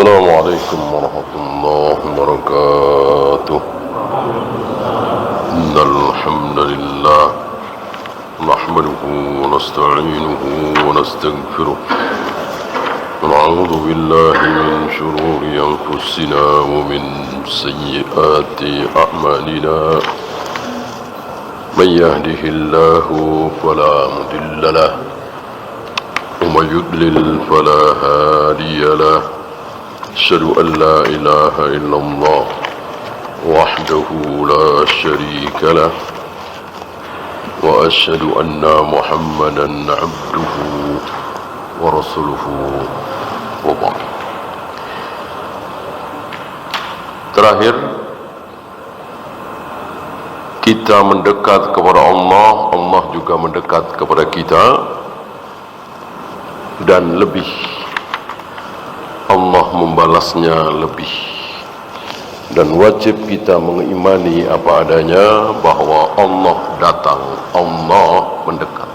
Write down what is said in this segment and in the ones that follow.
السلام عليكم ورحمة الله وبركاته. إن الحمد لله نحمده ونستعينه ونستغفره ونعوذ بالله من شرور أنفسنا ومن سيئات أعمالنا. من يهده الله فلا مضل له ومن يضلل فلا هادي له. أشهد أن لا إله إلا الله وحده لا شريك له وأشهد أن محمدا عبده ورسوله وبعد. Terakhir, kita mendekat kepada Allah, Allah juga mendekat kepada kita, dan lebih Allah membalasnya lebih. Dan wajib kita mengimani apa adanya bahwa Allah datang, Allah mendekat.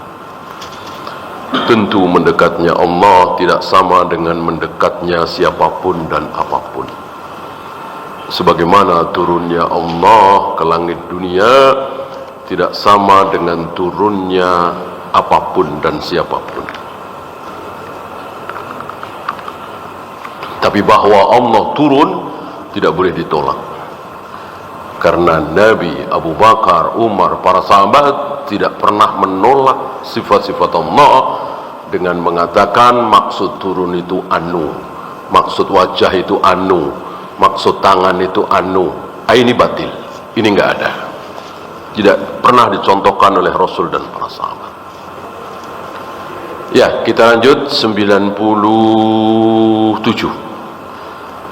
Tentu mendekatnya Allah tidak sama dengan mendekatnya siapapun dan apapun. Sebagaimana turunnya Allah ke langit dunia tidak sama dengan turunnya apapun dan siapapun. Tapi bahwa Allah turun tidak boleh ditolak. Karena Nabi, Abu Bakar, Umar, para sahabat tidak pernah menolak sifat-sifat Allah dengan mengatakan maksud turun itu anu, maksud wajah itu anu, maksud tangan itu anu. Ini batil, ini enggak ada. Tidak pernah dicontohkan oleh Rasul dan para sahabat. Ya, kita lanjut 97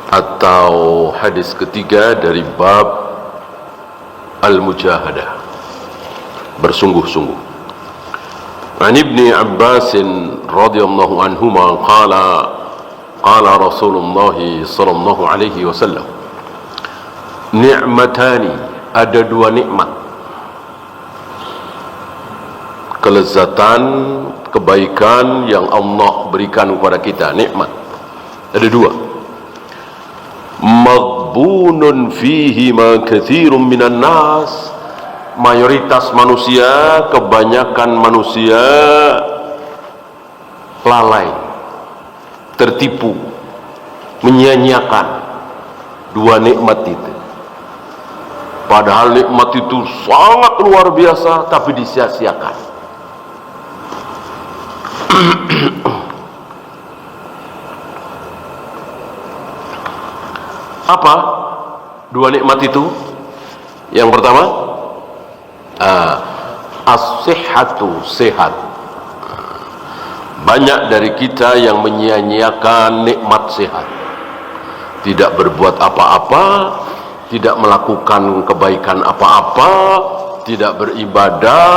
atau hadis ketiga dari bab al-mujahadah, bersungguh-sungguh. An Ibni Abbas radhiyallahu anhuma qala Rasulullah sallallahu alaihi wasallam, ni'matani, ada dua nikmat, kelezatan, kebaikan yang Allah berikan kepada kita, nikmat ada dua. Maghbunun fihi ma katsirun minan nas, mayoritas manusia, kebanyakan manusia lalai, tertipu, menyia-nyiakan dua nikmat itu. Padahal nikmat itu sangat luar biasa, tapi disia-siakan. Apa dua nikmat itu? Yang pertama, as-sihhatu, sehat. Banyak dari kita yang menyia-nyiakan nikmat sehat, tidak berbuat apa-apa, tidak melakukan kebaikan apa-apa, tidak beribadah,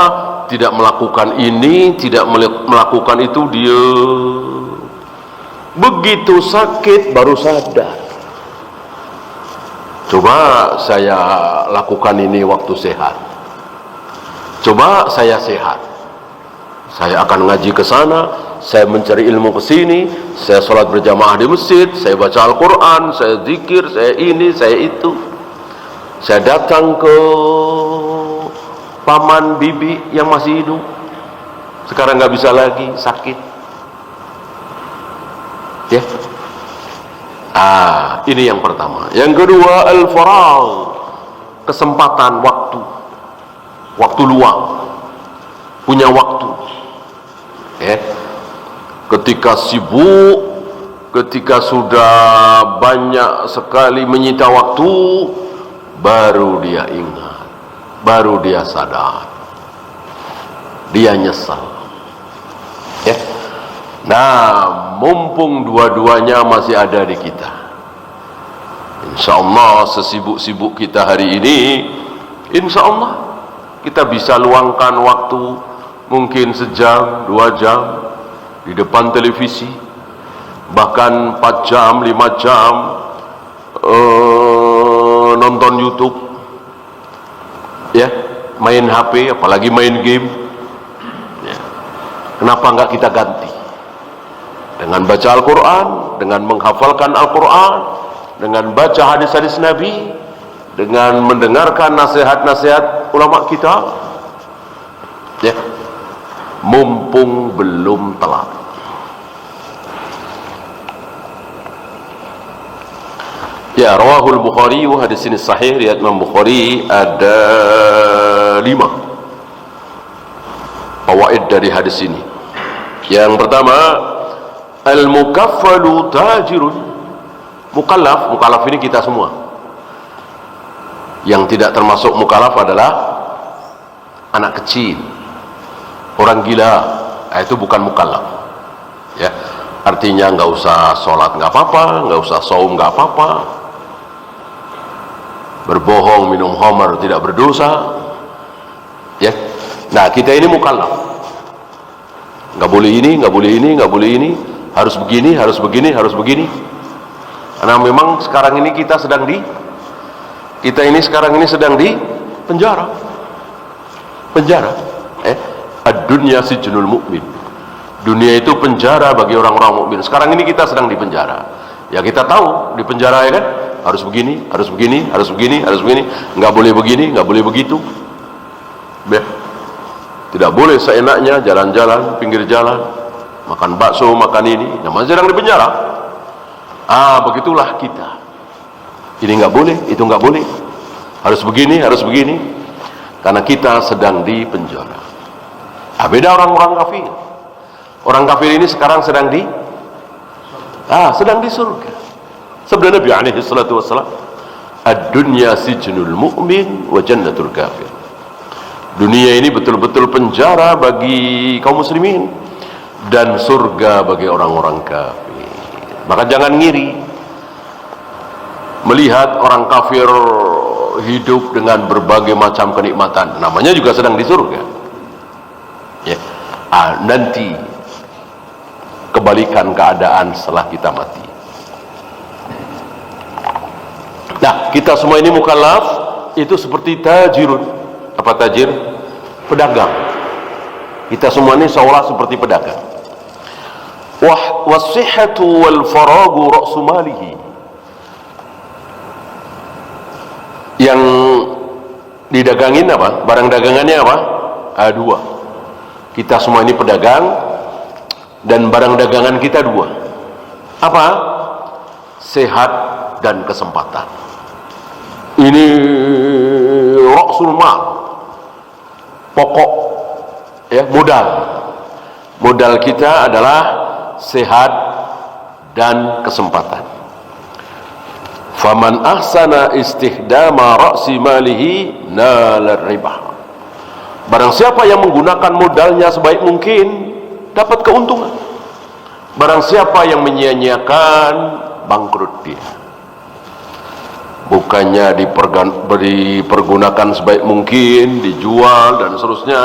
tidak melakukan ini, tidak melakukan itu. Dia begitu sakit baru sadar, coba saya lakukan ini waktu sehat. Coba saya sehat, saya akan ngaji ke sana, saya mencari ilmu ke sini, saya sholat berjamaah di masjid, saya baca Al-Quran, saya zikir, saya ini, saya itu. Saya datang ke paman bibi yang masih hidup, sekarang nggak bisa lagi, sakit. Ya. Ini yang pertama. Yang kedua, al-faragh, kesempatan, waktu luang, punya waktu. Ketika sibuk, ketika sudah banyak sekali menyita waktu, baru dia ingat, baru dia sadar, dia nyesal. Nah, mumpung dua-duanya masih ada di kita, insyaallah sesibuk-sibuk kita hari ini, insyaallah kita bisa luangkan waktu mungkin sejam, 2 jam di depan televisi, bahkan 4 jam, 5 jam nonton YouTube, main HP, apalagi main game. Kenapa enggak kita ganti dengan baca Al-Quran, dengan menghafalkan Al-Quran, dengan baca hadis-hadis Nabi, dengan mendengarkan nasihat-nasihat ulama kita, ya, mumpung belum telat. Ya, rawahul Bukhari, hadis ini sahih, riwayat Imam Bukhari. Ada 5 fawaid dari hadis ini. Yang pertama, al-mukaffalu tajirun. Mukallaf ini kita semua. Yang tidak termasuk mukallaf adalah anak kecil, orang gila, itu bukan mukallaf. Ya, artinya nggak usah sholat nggak apa-apa, nggak usah saum nggak apa-apa, berbohong, minum khamar tidak berdosa. Ya, nah kita ini mukallaf. Nggak boleh ini, nggak boleh ini, nggak boleh ini, harus begini, harus begini, harus begini. Karena memang sekarang ini kita sedang di penjara. Ad-dunya sijnul mu'min. Dunia itu penjara bagi orang-orang mukmin. Sekarang ini kita sedang di penjara. Ya kita tahu di penjara, ya kan? Harus begini, harus begini, harus begini, harus begini. Nggak boleh begini, nggak boleh begitu. Ya. Tidak boleh seenaknya jalan-jalan pinggir jalan, makan bakso, makan ini. Namanya sedang di penjara. Begitulah kita. Ini nggak boleh, itu nggak boleh. Harus begini, harus begini. Karena kita sedang di penjara. Beda orang-orang kafir. Orang kafir ini sekarang sedang di surga. Sabda Nabi alaihi salatu wassalam, ad-dunya sijnul mu'min wa jannatul kafir. Dunia ini betul-betul penjara bagi kaum muslimin dan surga bagi orang-orang kafir. Maka jangan ngiri melihat orang kafir hidup dengan berbagai macam kenikmatan. Namanya juga sedang di surga. Ya. Nanti kebalikan keadaan setelah kita mati. Nah, kita semua ini mukallaf itu seperti tajirun. Apa tajir? Pedagang. Kita semua ini seolah seperti pedagang. Wasihhatu wal faragu ra'su malihi. Yang didagangin apa? Barang dagangannya apa? 2. Kita semua ini pedagang dan barang dagangan kita 2. Apa? Sehat dan kesempatan. Ini ra'sul mal, pokok, ya, modal kita adalah sehat dan kesempatan. Faman ahsana istihdama ra'si malihi nalar ribah. Barang siapa yang menggunakan modalnya sebaik mungkin dapat keuntungan. Barang siapa yang menyia-nyiakan, bangkrut dia. Bukannya dipergunakan sebaik mungkin, dijual dan seterusnya,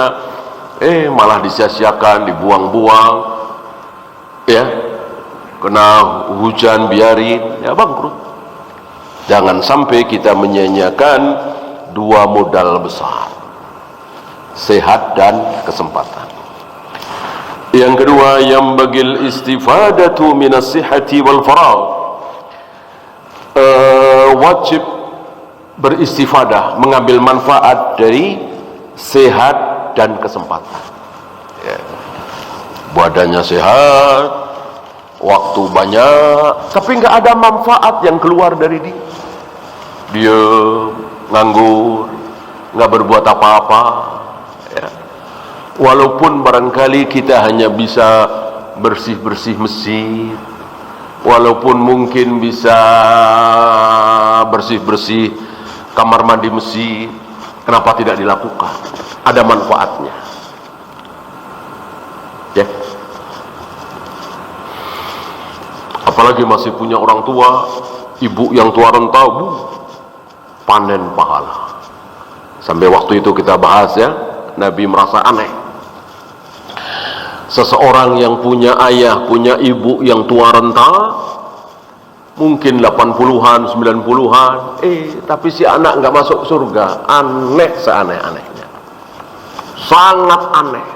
malah disia-siakan, dibuang-buang, ya, kena hujan biarin, ya bangkrut. Jangan sampai kita menyia-nyiakan 2 modal besar, sehat dan kesempatan. Yang kedua, yang bagil istifadatu minas sihhati wal faragh. Wajib beristifadah, mengambil manfaat dari sehat dan kesempatan. Ya. Badannya sehat, waktu banyak, tapi nggak ada manfaat yang keluar dari dia. Dia nganggur, nggak berbuat apa-apa. Ya. Walaupun barangkali kita hanya bisa bersih-bersih masjid, walaupun mungkin bisa bersih-bersih kamar mandi masjid, kenapa tidak dilakukan? Ada manfaatnya. Ya. Apalagi masih punya orang tua, ibu yang tua renta, panen pahala. Sampai waktu itu kita bahas, ya, Nabi merasa aneh. Seseorang yang punya ayah, punya ibu yang tua renta, mungkin 80-an, 90-an, tapi si anak nggak masuk surga. Aneh seaneh-anehnya. Sangat aneh,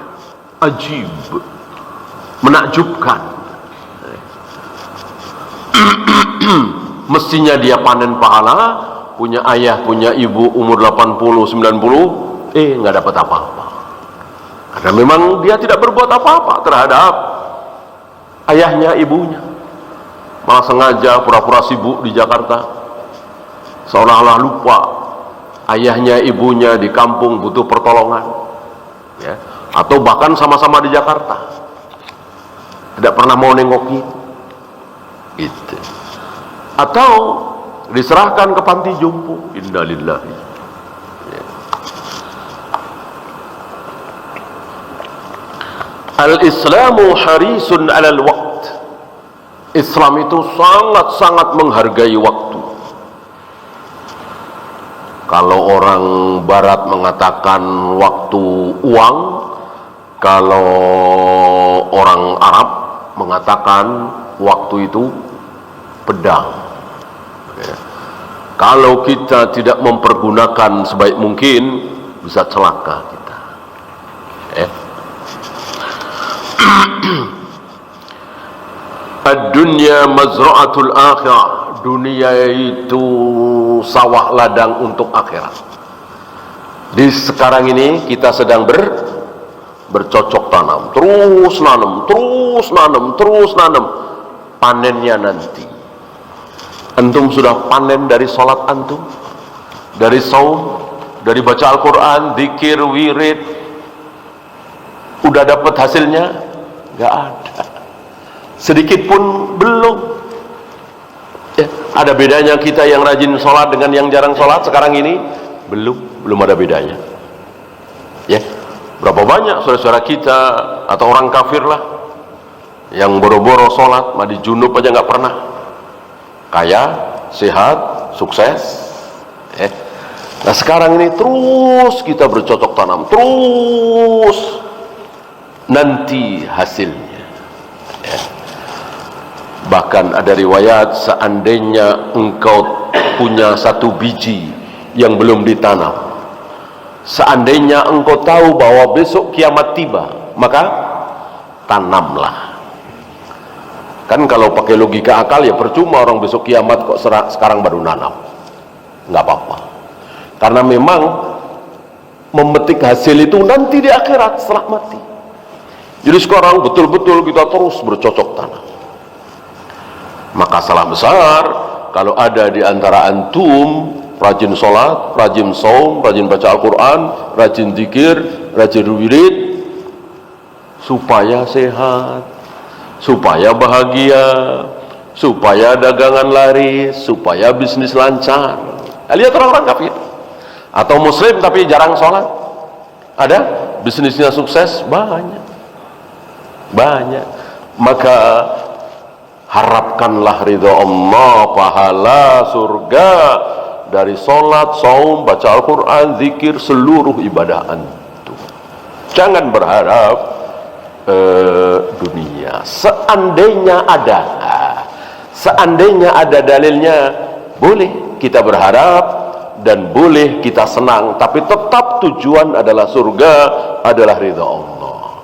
ajib, menakjubkan. mestinya dia panen pahala, punya ayah, punya ibu umur 80, 90, nggak dapat apa-apa. Karena memang dia tidak berbuat apa-apa terhadap ayahnya, ibunya. Malah sengaja pura-pura sibuk di Jakarta, seolah-olah lupa ayahnya, ibunya di kampung butuh pertolongan, ya. Atau bahkan sama-sama di Jakarta, tidak pernah mau nengokin, gitu. Atau diserahkan ke panti jompo. Innalillahi. Ya. Al-Islamu harisun alal waqt. Islam itu sangat-sangat menghargai waktu. Kalau orang barat mengatakan waktu uang, kalau orang Arab mengatakan waktu itu pedang. Ya. Kalau kita tidak mempergunakan sebaik mungkin, bisa celaka kita. Ya. Ad-dunya mazra'atul akhirah. Dunia itu sawah ladang untuk akhirat. Di sekarang ini kita sedang bercocok tanam, terus nanam, terus nanam, terus nanam. Panennya nanti. Antum sudah panen dari sholat antum, dari saum, dari baca Al-Quran, zikir, wirid, udah dapat hasilnya? Gak ada. Sedikit pun belum. Ya, ada bedanya kita yang rajin sholat dengan yang jarang sholat sekarang ini? Belum ada bedanya. Ya, berapa banyak saudara-saudara kita atau orang kafir lah yang boro-boro sholat, mandi junub aja nggak pernah. Kaya, sehat, sukses. Nah sekarang ini terus kita bercocok tanam, terus nanti hasilnya. Ya. Bahkan ada riwayat, seandainya engkau punya satu biji yang belum ditanam, seandainya engkau tahu bahwa besok kiamat tiba, maka tanamlah. Kan kalau pakai logika akal ya percuma orang besok kiamat kok sekarang baru nanam. Nggak apa-apa. Karena memang memetik hasil itu nanti di akhirat setelah mati. Jadi sekarang betul-betul kita terus bercocok tanam. Maka salah besar kalau ada di antara antum rajin sholat, rajin saum, rajin baca Al-Quran, rajin zikir, rajin wirid, supaya sehat, supaya bahagia, supaya dagangan laris, supaya bisnis lancar. Lihat orang-orang kafir atau muslim tapi jarang sholat, ada bisnisnya sukses, banyak. Maka harapkanlah ridha Allah, pahala surga dari sholat, saum, baca Al-Quran, zikir, seluruh ibadah antum. Jangan berharap dunia. Seandainya ada dalilnya, boleh kita berharap dan boleh kita senang, tapi tetap tujuan adalah surga, adalah ridha Allah.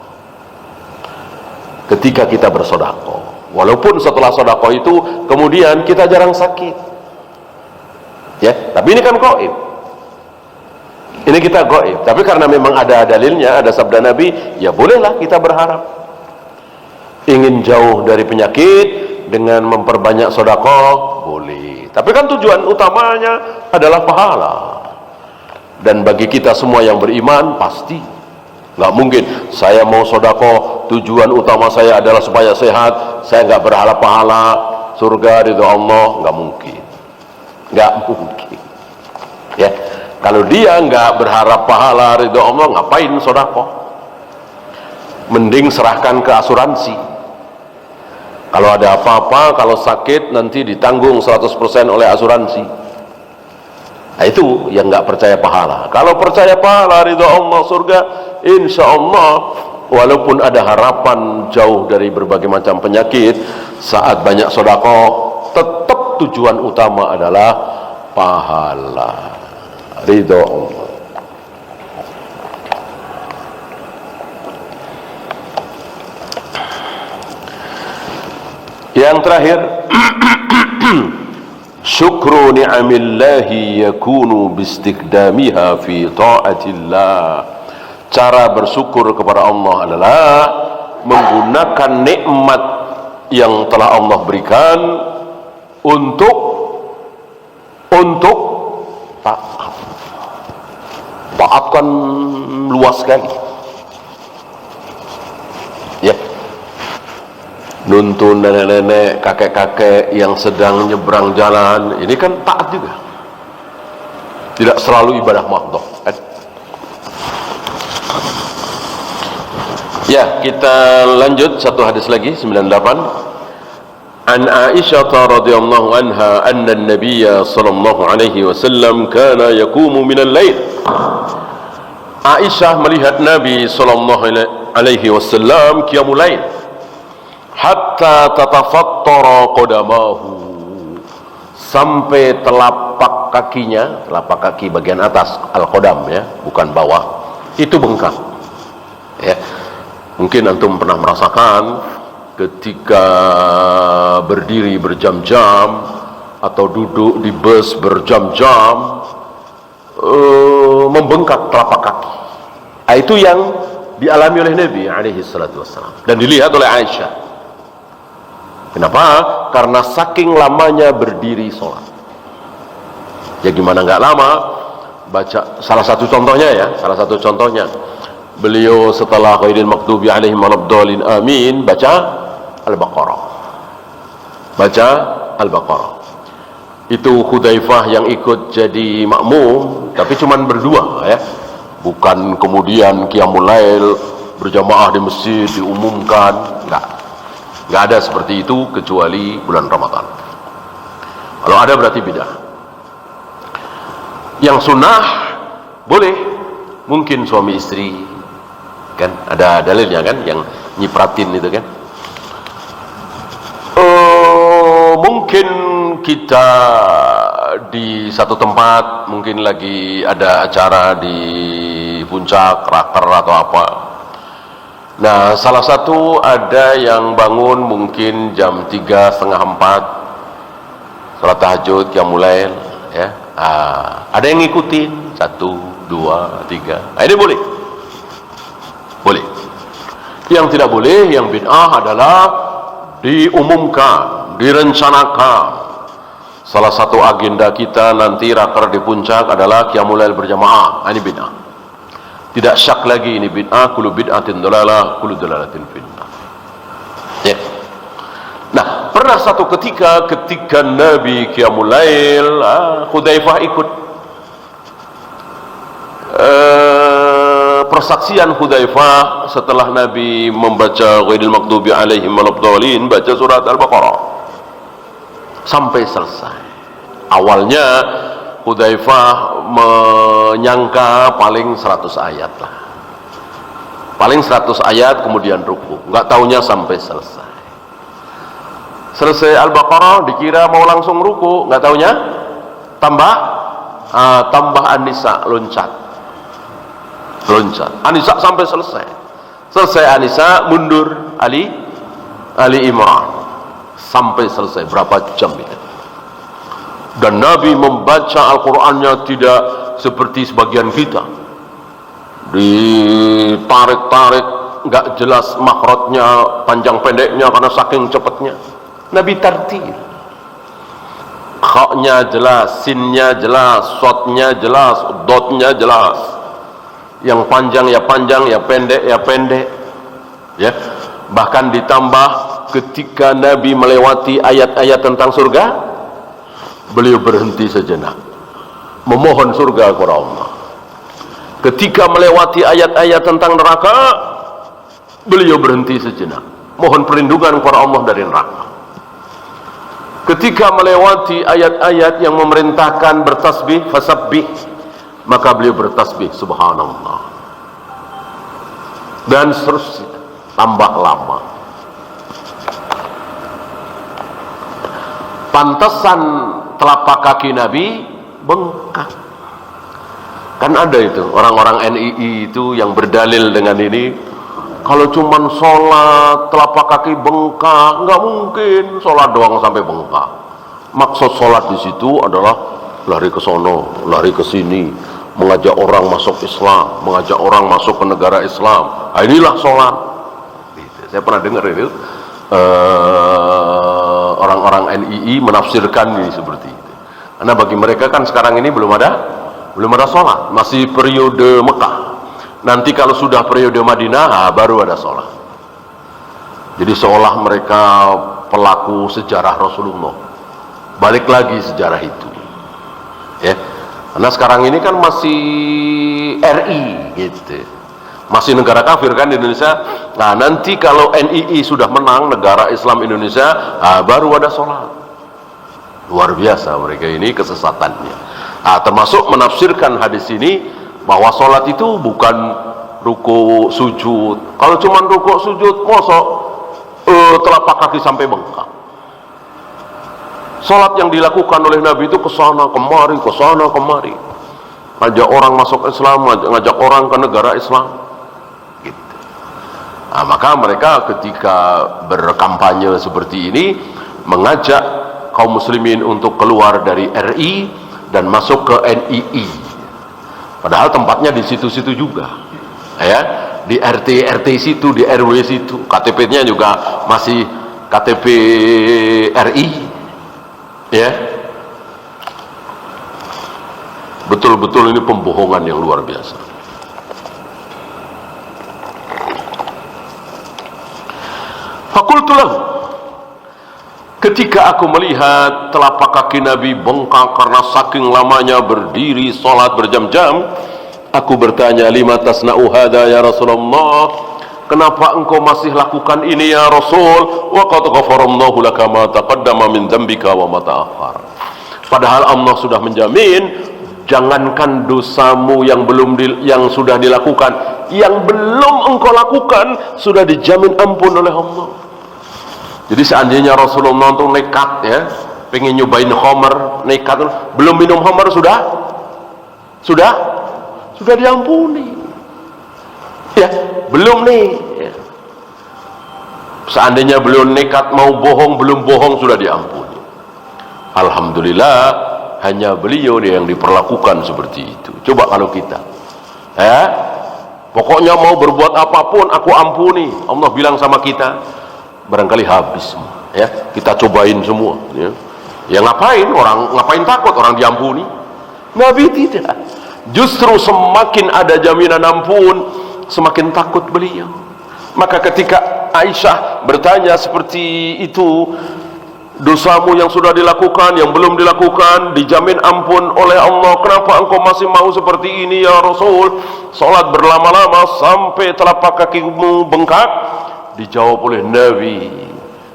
Ketika kita bersedekah, walaupun setelah sedekah itu kemudian kita jarang sakit, ya, tapi ini kan gaib. Ini kita gaib, tapi karena memang ada dalilnya, ada sabda Nabi, ya bolehlah kita berharap. Ingin jauh dari penyakit dengan memperbanyak sedekah, boleh. Tapi kan tujuan utamanya adalah pahala. Dan bagi kita semua yang beriman, pasti nggak mungkin saya mau sedekah, tujuan utama saya adalah supaya sehat, saya nggak berharap pahala surga ridha Allah, nggak mungkin. Ya, kalau dia nggak berharap pahala ridha Allah, ngapain sedekah? Mending serahkan ke asuransi. Kalau ada apa-apa, kalau sakit nanti ditanggung 100% oleh asuransi. Nah itu yang nggak percaya pahala. Kalau percaya pahala ridha Allah surga, insya Allah walaupun ada harapan jauh dari berbagai macam penyakit, saat banyak sedekah tetap tujuan utama adalah pahala ridha Allah. Yang terakhir, syukru ni'amillahi yakunu bistikdamiha fi ta'atillah. Cara bersyukur kepada Allah adalah menggunakan nikmat yang telah Allah berikan untuk taat. Taat kan luas sekali, ya. Nuntun nenek-nenek, kakek-kakek yang sedang nyebrang jalan, ini kan taat juga. Tidak selalu ibadah mahdhah, kan? Ya, kita lanjut satu hadis lagi, 98. An Aisyah radhiyallahu anha anna an-nabiy sallallahu alaihi wasallam kana yaqumu min al-lail. Aisyah melihat Nabi sallallahu alaihi wasallam qiyamul lail hatta tatafattara qadamahu, sampai telapak kakinya, telapak kaki bagian atas, al-qadam ya, bukan bawah, itu bengkak. Ya. Mungkin antum pernah merasakan ketika berdiri berjam-jam atau duduk di bus berjam-jam, membengkak telapak kaki. Itu yang dialami oleh Nabi alaihi salatu wassalam dan dilihat oleh Aisyah. Kenapa? Karena saking lamanya berdiri sholat. Ya gimana nggak lama? Baca salah satu contohnya, beliau setelah ghairil maghdubi alaihim waladdallin amin baca Al-Baqarah. Itu Hudzaifah yang ikut jadi makmum, tapi cuman berdua ya. Bukan kemudian qiyamul lail berjamaah di masjid diumumkan, enggak ada seperti itu kecuali bulan Ramadan. Kalau ada berarti bidah. Yang sunnah boleh, mungkin suami istri, kan ada dalilnya kan, yang nyipratin itu kan. Mungkin kita di satu tempat, mungkin lagi ada acara di puncak, raker atau apa. Nah, salah satu ada yang bangun mungkin jam 3, setengah 4, salat tahajud, qiyamul lail, ya. Ada yang ngikutin 1, 2, 3. Nah, ini boleh. Yang tidak boleh, yang bid'ah adalah diumumkan, direncanakan. Salah satu agenda kita nanti raker di puncak adalah qiyamul lail berjamaah. Ini bid'ah. Tidak syak lagi ini bid'ah, kullu bid'atin dalalah, kullu dalalatin finnar. Ya. Nah, pernah satu ketika Nabi qiyamul lail, Hudzaifah ikut. Persaksian Hudzaifah setelah Nabi membaca ghairil maghdubi alaihim waladdallin, baca surat Al-Baqarah sampai selesai. Awalnya Hudzaifah menyangka paling 100 ayat lah. Paling 100 ayat kemudian ruku. Enggak taunya sampai selesai. Selesai Al-Baqarah dikira mau langsung ruku, enggak taunya tambah An-Nisa, loncat. An-Nisa sampai selesai. Selesai An-Nisa mundur Ali Imran sampai selesai. Berapa jam itu? Dan Nabi membaca Al-Qur'annya tidak seperti sebagian kita, ditarik-tarik, nggak jelas makhrajnya, panjang pendeknya karena saking cepatnya. Nabi tartil, kha-nya jelas, sin-nya jelas, shad-nya jelas, dot-nya jelas. Yang panjang ya panjang, ya pendek ya pendek, ya. Bahkan ditambah ketika Nabi melewati ayat-ayat tentang surga, beliau berhenti sejenak memohon surga kepada Allah. Ketika melewati ayat-ayat tentang neraka, beliau berhenti sejenak mohon perlindungan kepada Allah dari neraka. Ketika melewati ayat-ayat yang memerintahkan bertasbih, fasabbih, maka beliau bertasbih subhanallah, dan seterusnya, tambah lama. Pantesan telapak kaki Nabi bengkak. Kan ada itu orang-orang NII itu yang berdalil dengan ini, kalau cuman sholat telapak kaki bengkak, nggak mungkin sholat doang sampai bengkak. Maksud sholat di situ adalah lari ke sono, lari ke sini, mengajak orang masuk Islam, mengajak orang masuk ke negara Islam. Nah, inilah sholat. Saya pernah dengar itu orang-orang NII menafsirkan ini seperti itu. Karena bagi mereka kan sekarang ini belum ada sholat, masih periode Mekah. Nanti kalau sudah periode Madinah, baru ada sholat. Jadi seolah mereka pelaku sejarah Rasulullah. Balik lagi sejarah itu, ya. Karena sekarang ini kan masih RI, gitu. Masih negara kafir kan di Indonesia. Nah, nanti kalau NII sudah menang, negara Islam Indonesia, baru ada sholat. Luar biasa mereka ini kesesatannya. Nah, termasuk menafsirkan hadis ini bahwa sholat itu bukan ruku sujud. Kalau cuma ruku sujud, mosok telapak kaki sampai bengkak. Sholat yang dilakukan oleh Nabi itu kesana kemari, ngajak orang masuk Islam, ngajak orang ke negara Islam, gitu. Nah, maka mereka ketika berkampanye seperti ini mengajak kaum muslimin untuk keluar dari RI dan masuk ke NII. Padahal tempatnya di situ-situ juga, ya, di RT situ, di RW situ, KTP-nya juga masih KTP RI, ya. Betul-betul ini pembohongan yang luar biasa. Fakultu lahu, ketika aku melihat telapak kaki Nabi bengkak karena saking lamanya berdiri sholat berjam-jam, aku bertanya, lima tasna'u hadha ya Rasulullah, kenapa engkau masih lakukan ini ya Rasul? Wa qad ghafarallahu laka ma taqaddama min dzambika wa ma ta'akhkhar. Padahal Allah sudah menjamin, jangankan dosamu yang sudah dilakukan, yang belum engkau lakukan sudah dijamin ampun oleh Allah. Jadi seandainya Rasulullah itu nekat, ya, pengen nyobain khamar, nekat, belum minum khamar sudah diampuni, ya, belum nih, ya. Seandainya belum nekat mau bohong, belum bohong sudah diampuni. Alhamdulillah, hanya beliau yang diperlakukan seperti itu. Coba kalau kita, ya, pokoknya mau berbuat apapun aku ampuni, Allah bilang sama kita, barangkali habis, ya. Kita cobain semua, ya. Ya ngapain takut orang diampuni? Nabi tidak. Justru semakin ada jaminan ampun, semakin takut beliau. Maka ketika Aisyah bertanya seperti itu, dosamu yang sudah dilakukan, yang belum dilakukan, dijamin ampun oleh Allah, kenapa engkau masih mau seperti ini ya Rasul? Salat berlama-lama sampai telapak kakimu bengkak. Dijawab oleh Nabi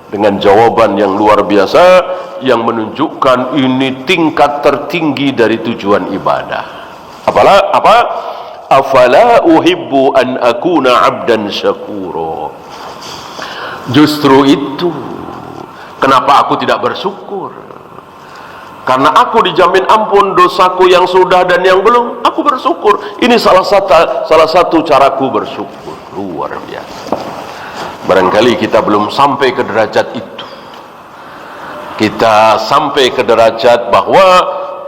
dengan jawaban yang luar biasa, yang menunjukkan ini tingkat tertinggi dari tujuan ibadah. Apa? Afala uhibbu an akuna abdan syakura. Justru itu kenapa aku tidak bersyukur, karena aku dijamin ampun dosaku yang sudah dan yang belum. Aku bersyukur. Ini salah satu caraku bersyukur. Luar biasa. Barangkali kita belum sampai ke derajat itu. Kita sampai ke derajat bahwa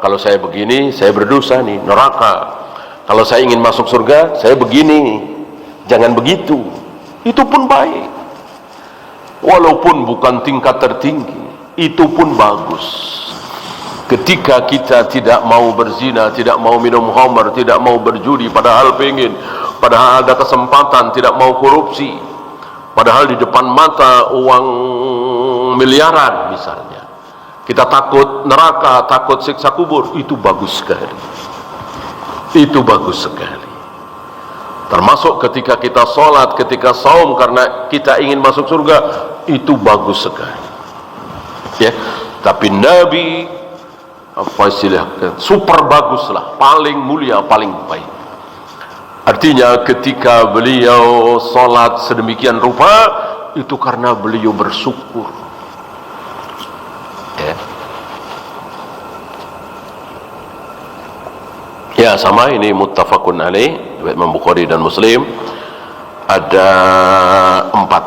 kalau saya begini, saya berdosa nih, neraka. Kalau saya ingin masuk surga, saya begini, jangan begitu. Itu pun baik. Walaupun bukan tingkat tertinggi, itu pun bagus. Ketika kita tidak mau berzina, tidak mau minum khamar, tidak mau berjudi, padahal ada kesempatan, tidak mau korupsi, padahal di depan mata uang miliaran misalnya, kita takut neraka, takut siksa kubur, itu bagus sekali. Itu bagus sekali. Termasuk ketika kita sholat, ketika saum karena kita ingin masuk surga, itu bagus sekali, ya. Tapi Nabi, apa istilahnya, super bagus lah, paling mulia, paling baik. Artinya ketika beliau sholat sedemikian rupa, itu karena beliau bersyukur, ya. Ya, sama ini muttafaqun alaih, Imam Bukhari dan Muslim. Ada 4.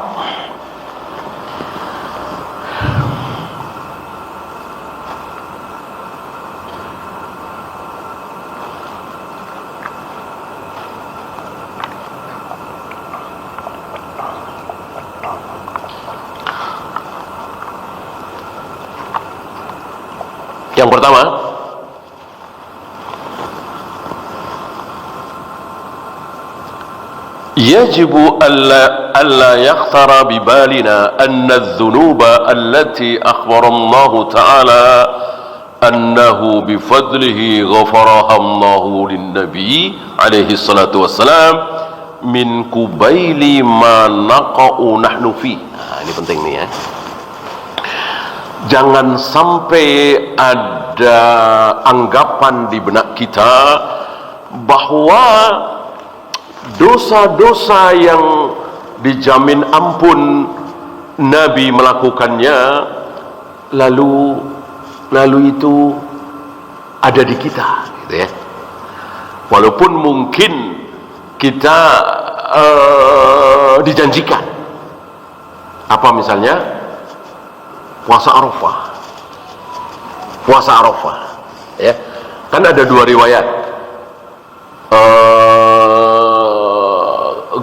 Yang pertama, yajibu alla yakhtara bibalina anna adh-dhunuba allati akhbara Allah Ta'ala annahu bifadlihi ghafaraha Allah lin-nabi alaihi salatu wassalam min kubaili ma naqa'u nahnu fi. Nah, ini penting nih ya. Jangan sampai ada anggapan di benak kita bahwa dosa-dosa yang dijamin ampun Nabi melakukannya lalu itu ada di kita, gitu ya. Walaupun mungkin kita dijanjikan apa misalnya puasa Arafah, ya kan ada dua riwayat,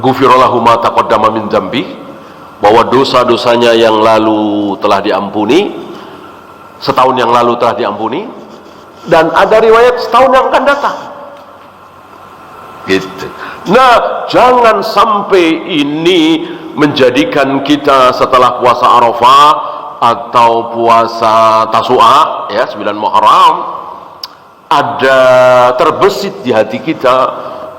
ghufirallahu ma taqaddama min dzambi, bahwa dosa-dosanya yang lalu telah diampuni, setahun yang lalu telah diampuni, dan ada riwayat setahun yang akan datang, gitu. Nah, jangan sampai ini menjadikan kita setelah puasa Arafah atau puasa Tasu'a, ya 9 Muharram, ada terbesit di hati kita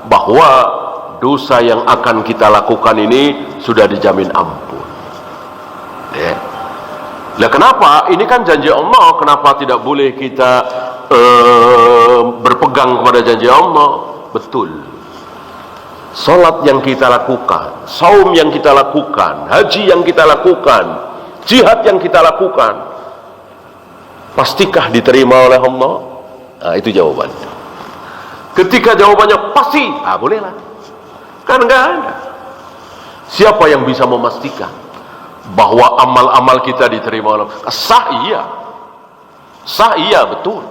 bahwa dosa yang akan kita lakukan ini sudah dijamin ampun, ya. Nah, kenapa? Ini kan janji Allah, kenapa tidak boleh kita berpegang kepada janji Allah? Betul. Salat yang kita lakukan, saum yang kita lakukan, haji yang kita lakukan, jihad yang kita lakukan, pastikah diterima oleh Allah? Nah, itu jawabannya. Ketika jawabannya pasti, bolehlah. Kan enggak ada. Siapa yang bisa memastikan bahwa amal-amal kita diterima oleh Allah? Sah iya, betul.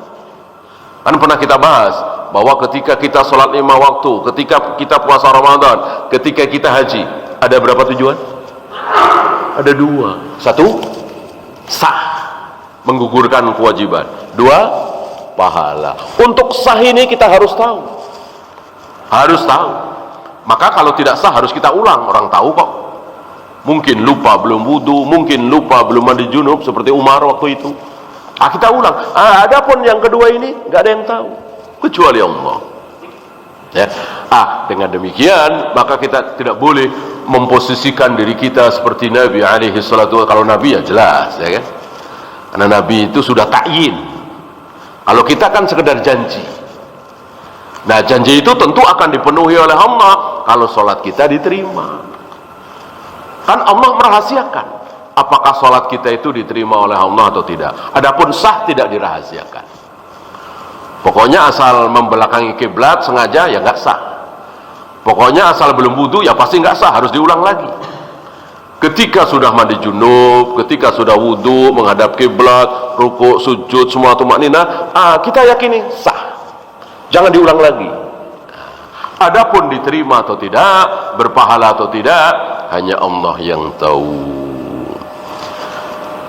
Kan pernah kita bahas bahwa ketika kita sholat 5 waktu, ketika kita puasa Ramadan, ketika kita haji, ada berapa tujuan? Ada 2. 1, sah, menggugurkan kewajiban. 2, pahala. Untuk sah ini kita harus tahu. Maka kalau tidak sah harus kita ulang. Orang tahu kok. Mungkin lupa belum wudu, mungkin lupa belum mandi junub seperti Umar waktu itu. Kita ulang. Adapun yang kedua ini nggak ada yang tahu kecuali Allah. Ya. Dengan demikian maka kita tidak boleh memposisikan diri kita seperti Nabi alaihi salatu. Kalau Nabi ya jelas, ya kan? Karena Nabi itu sudah ta'yin. Kalau kita kan sekedar janji. Nah, janji itu tentu akan dipenuhi oleh Allah kalau sholat kita diterima. Kan Allah merahasiakan apakah sholat kita itu diterima oleh Allah atau tidak. Adapun sah tidak dirahasiakan. Pokoknya asal membelakangi kiblat sengaja ya nggak sah. Pokoknya asal belum wudu ya pasti nggak sah, harus diulang lagi. Ketika sudah mandi junub, ketika sudah wudu, menghadap kiblat, rukuk, sujud, semua tumakninah, kita yakini sah. Jangan diulang lagi. Adapun diterima atau tidak, berpahala atau tidak, hanya Allah yang tahu.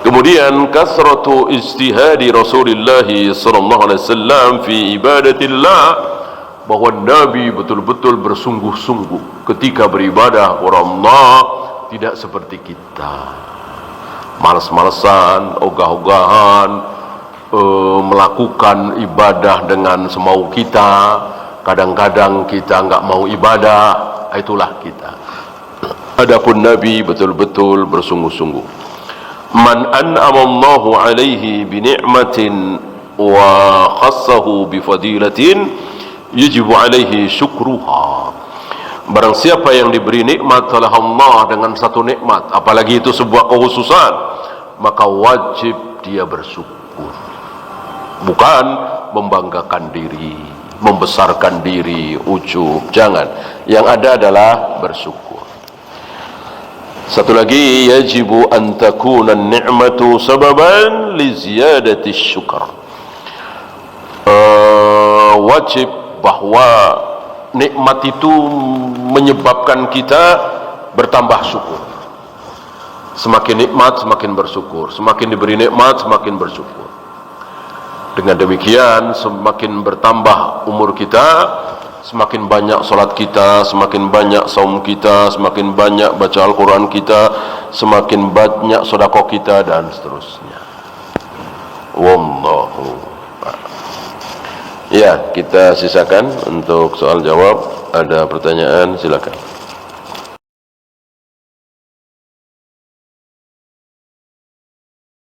Kemudian kasratu ijtihadi Rasulullah sallallahu alaihi wasallam fi ibadatillah, bahwa Nabi betul-betul bersungguh-sungguh ketika beribadah kepada Allah, tidak seperti kita malas-malasan, ogah-ogahan, melakukan ibadah dengan semau kita. Kadang-kadang kita enggak mau ibadah, itulah kita. Adapun Nabi betul-betul bersungguh-sungguh. Man an'ama Allahu alaihi bi ni'matin wa khassahu bi fadilatin yajibu alaihi syukruha. Barang siapa yang diberi nikmat oleh Allah dengan satu nikmat, apalagi itu sebuah kekhususan, maka wajib dia bersyukur. Bukan membanggakan diri, membesarkan diri, ujub, jangan. Yang ada adalah bersyukur. Satu lagi, yajibu an takuna an-ni'matu sababan li ziyadati syukur. Wajib bahwa nikmat itu menyebabkan kita bertambah syukur. Semakin nikmat semakin bersyukur, semakin diberi nikmat semakin bersyukur. Dengan demikian semakin bertambah umur kita, semakin banyak salat kita, semakin banyak saum kita, semakin banyak baca Al-Quran kita, semakin banyak sedekah kita, dan seterusnya. Wallahu a'lam. Ya, kita sisakan untuk soal jawab. Ada pertanyaan, silakan.